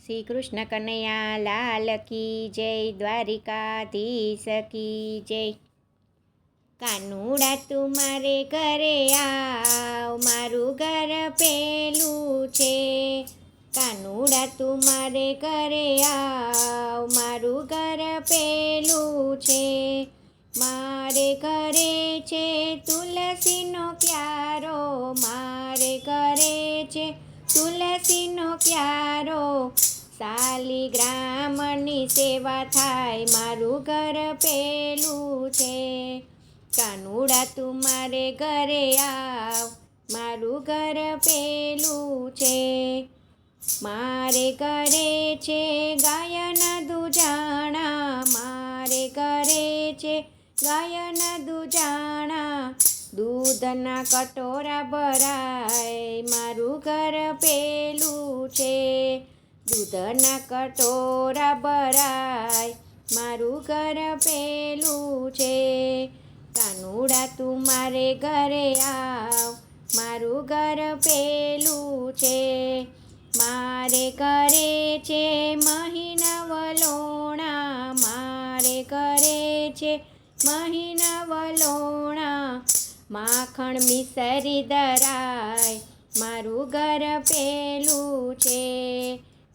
શ્રી કૃષ્ણ કનૈયા લાલ કી જય, દ્વારિકાધીશ કી જય। કાનુડા તું મારે ઘરે આવ, મારું ઘર પેલું છે। કાનુડા તું મારે ઘરે આવ, મારું ઘર પેલું છે। મારે ઘરે છે તુલસીનો ક્યારો, મારે ઘરે છે તુલસીનો ક્યારો। શાલિગ્રામની સેવા થાય, મારું ઘર પેલું છે। કાનુડા તું મારે ઘરે આવ, મારું ઘર પેલું છે। મારે ઘરે છે ગાયના દૂજાણા, મારે ઘરે છે ગાયના દૂજાણા। દૂધના કટોરા ભરાય, મારું ઘર પેલું છે। દૂધના કટોરા ભરાય, મારું ઘર પેલું છે। કાનુડા તું મારે ઘરે આવ, મારું ઘર પેલું છે। મારે ઘરે છે મહીના વલોણા, મારે ઘરે છે મહીના વલોણા। માખણ મિસરી ધરાય, મારું ઘર પેલું છે।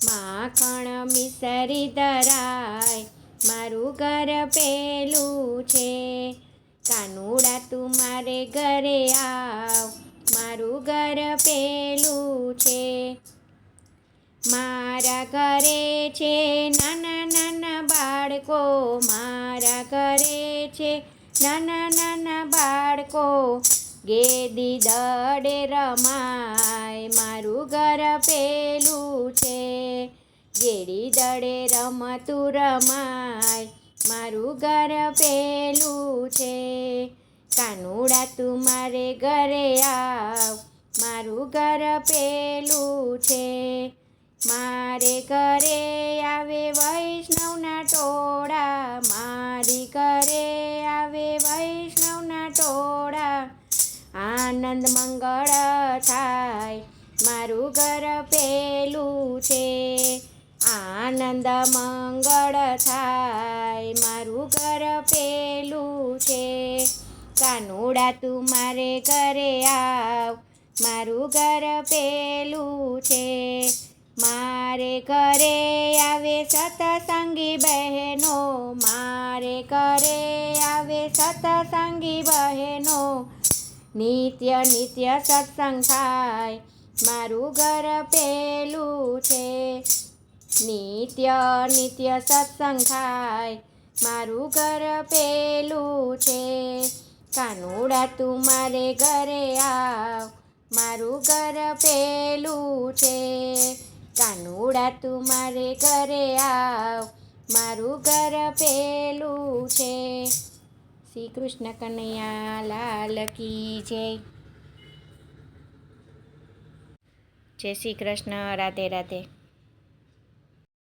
માખણ મિસરી ધરાય, મારું ઘર પેલું છે। કાનુડા તું મારે ઘરે આવ, મારું ઘર પેલું છે। મારા ઘરે છે નાના નાના બાળકો, મારા ઘરે છે નાના નાના બાળકો। ગેડી દડે રમાય, મારું ઘર પેલું છે। ગેડી દડે રમતું રમાય, મારું ઘર પેલું છે। કાનુડા તું મારે ઘરે આવ, મારું ઘર પેલું છે। મારે ઘરે આવે વૈષ્ણવના ટોળા, મારી ઘરે આવે વૈષ્ણવના ટોળા। આનંદ મંગળ થાય, મારું ઘર પેલું છે। આનંદ મંગળ થાય, મારું ઘર પેલું છે। કાનુડા તું મારે ઘરે આવ, મારું ઘર પેલું છે। મારે ઘરે આવે સતસંગી બહેનો, મારે ઘરે આવે સતસંગી બહેનો। નિત્ય નિત્ય સત્સંગ થાય, મારું ઘર પેલું છે। નિત્ય નિત્ય સત્સંગ થાય, મારું ઘર પેલું છે। કાનુડા તું મારે ઘરે આવ, મારું ઘર પેલું છે। કાનુડા તું મારે ઘરે આવ, મારું ઘર પેલું છે। શ્રી કૃષ્ણ કનૈયા લાલ કી જય। જય શ્રી કૃષ્ણ, રાધે રાધે।